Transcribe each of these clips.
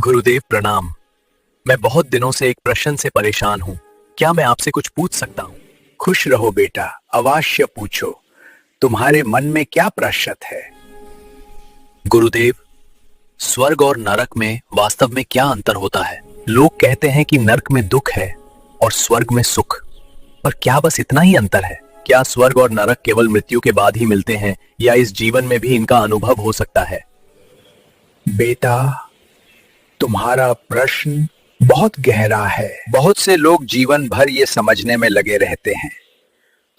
गुरुदेव प्रणाम। मैं बहुत दिनों से एक प्रश्न से परेशान हूँ। क्या मैं आपसे कुछ पूछ सकता हूँ? खुश रहो बेटा, अवश्य पूछो। तुम्हारे मन में क्या प्रश्न है? गुरुदेव, स्वर्ग और नरक में वास्तव में क्या अंतर होता है? लोग कहते हैं कि नरक में दुख है और स्वर्ग में सुख, पर क्या बस इतना ही अंतर है? क्या स्वर्ग और नरक केवल मृत्यु के बाद ही मिलते हैं या इस जीवन में भी इनका अनुभव हो सकता है? बेटा, तुम्हारा प्रश्न बहुत गहरा है। बहुत से लोग जीवन भर ये समझने में लगे रहते हैं।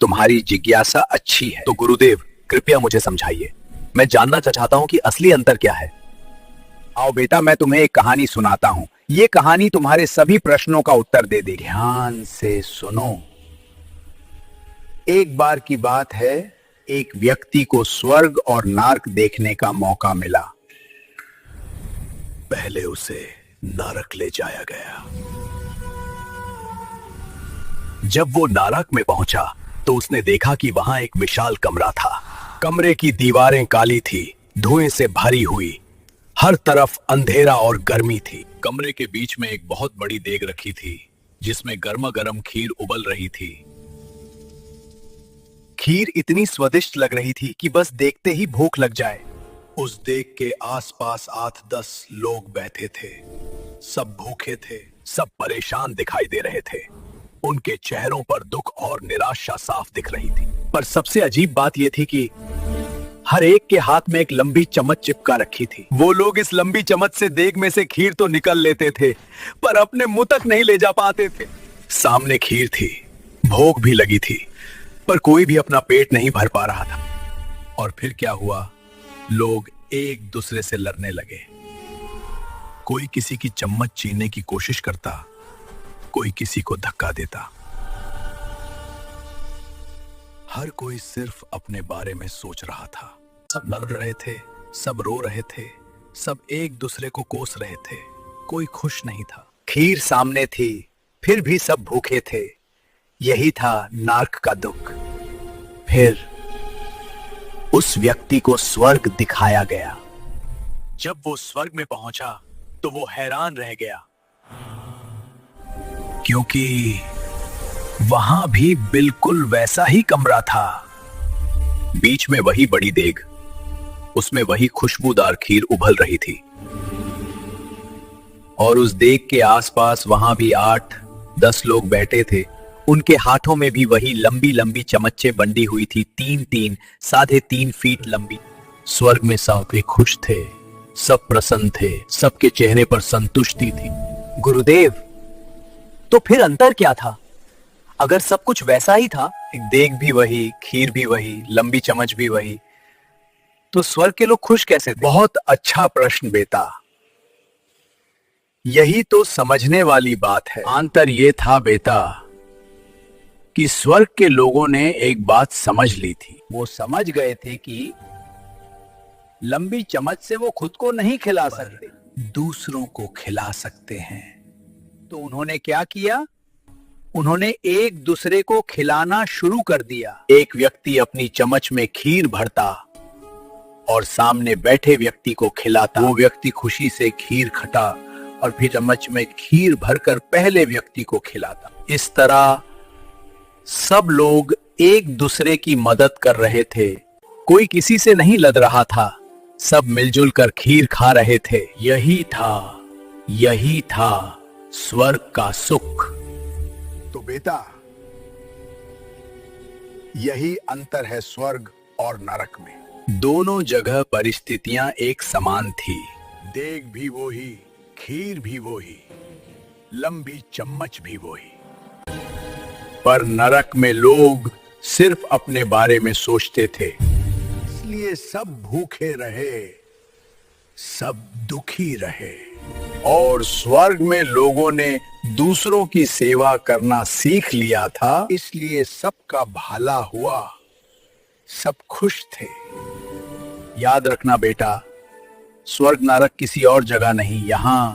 तुम्हारी जिज्ञासा अच्छी है। तो गुरुदेव, कृपया मुझे समझाइए। मैं जानना चाहता हूँ कि असली अंतर क्या है। आओ बेटा, मैं तुम्हें एक कहानी सुनाता हूँ। ये कहानी तुम्हारे सभी प्रश्नों का उत्तर दे देगी। ध्यान से सुनो। एक बार की बात है, एक व्यक्ति को स्वर्ग और नरक देखने का मौका मिला। पहले उसे नरक ले जाया गया। जब वो नरक में पहुंचा तो उसने देखा कि वहां एक विशाल कमरा था। कमरे की दीवारें काली थी, धुएं से भरी हुई, हर तरफ अंधेरा और गर्मी थी। कमरे के बीच में एक बहुत बड़ी देग रखी थी जिसमें गर्मा गर्म खीर उबल रही थी। खीर इतनी स्वादिष्ट लग रही थी कि बस देखते ही भूख लग जाए। उस देग के आसपास 8-10 लोग बैठे थे। सब भूखे थे, सब परेशान दिखाई दे रहे थे। उनके चेहरों पर दुख और निराशा साफ दिख रही थी। पर सबसे अजीब बात यह थी कि हर एक के हाथ में एक लंबी चम्मच चिपका रखी थी। वो लोग इस लंबी चम्मच से देग में से खीर तो निकल लेते थे, पर अपने मुंह तक नहीं ले जा पाते थे। सामने खीर थी, भूख भी लगी थी, पर कोई भी अपना पेट नहीं भर पा रहा था। और फिर क्या हुआ? लोग एक दूसरे से लड़ने लगे। कोई किसी की चम्मच छीनने की कोशिश करता, कोई किसी को धक्का देता। हर कोई सिर्फ अपने बारे में सोच रहा था। सब लड़ रहे थे, सब रो रहे थे, सब एक दूसरे को कोस रहे थे। कोई खुश नहीं था। खीर सामने थी, फिर भी सब भूखे थे। यही था नरक का दुख। फिर उस व्यक्ति को स्वर्ग दिखाया गया। जब वो स्वर्ग में पहुंचा तो वो हैरान रह गया, क्योंकि वहां भी बिल्कुल वैसा ही कमरा था। बीच में वही बड़ी देग, उसमें वही खुशबूदार खीर उबल रही थी। और उस देग के आसपास वहां भी 8-10 लोग बैठे थे। उनके हाथों में भी वही लंबी लंबी चमच्चे बंधी हुई थी, 3-3, 3.5 फीट लंबी। स्वर्ग में सब खुश थे, सब प्रसन्न थे, सबके चेहरे पर संतुष्टि थी। गुरुदेव, तो फिर अंतर क्या था? अगर सब कुछ वैसा ही था, देग भी वही, खीर भी वही, लंबी चम्मच भी वही, तो स्वर्ग के लोग खुश कैसे थे? बहुत अच्छा प्रश्न बेटा। यही तो समझने वाली बात है। अंतर ये था बेटा कि स्वर्ग के लोगों ने एक बात समझ ली थी। वो समझ गए थे कि लंबी चम्मच से वो खुद को नहीं खिला सकते, दूसरों को खिला सकते हैं। तो उन्होंने क्या किया? उन्होंने एक दूसरे को खिलाना शुरू कर दिया। एक व्यक्ति अपनी चम्मच में खीर भरता और सामने बैठे व्यक्ति को खिलाता। वो व्यक्ति खुशी से खीर खटा और फिर चम्मच में खीर भरकर पहले व्यक्ति को खिलाता। इस तरह सब लोग एक दूसरे की मदद कर रहे थे। कोई किसी से नहीं लड़ रहा था, सब मिलजुल कर खीर खा रहे थे। यही था स्वर्ग का सुख। तो बेटा, यही अंतर है स्वर्ग और नरक में। दोनों जगह परिस्थितियां एक समान थी। देग भी वही, खीर भी वही, लंबी चम्मच भी वही। पर नरक में लोग सिर्फ अपने बारे में सोचते थे, इसलिए सब भूखे रहे, सब दुखी रहे। और स्वर्ग में लोगों ने दूसरों की सेवा करना सीख लिया था, इसलिए सबका भला हुआ, सब खुश थे। याद रखना बेटा, स्वर्ग नरक किसी और जगह नहीं, यहां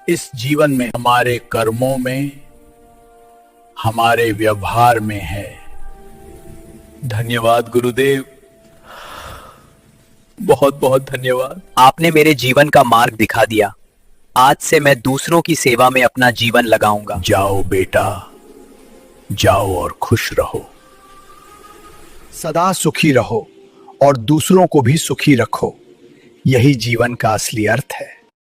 इस जीवन में, हमारे कर्मों में, हमारे व्यवहार में है। धन्यवाद गुरुदेव, बहुत बहुत धन्यवाद। आपने मेरे जीवन का मार्ग दिखा दिया। आज से मैं दूसरों की सेवा में अपना जीवन लगाऊंगा। जाओ बेटा, जाओ और खुश रहो। सदा सुखी रहो और दूसरों को भी सुखी रखो। यही जीवन का असली अर्थ है।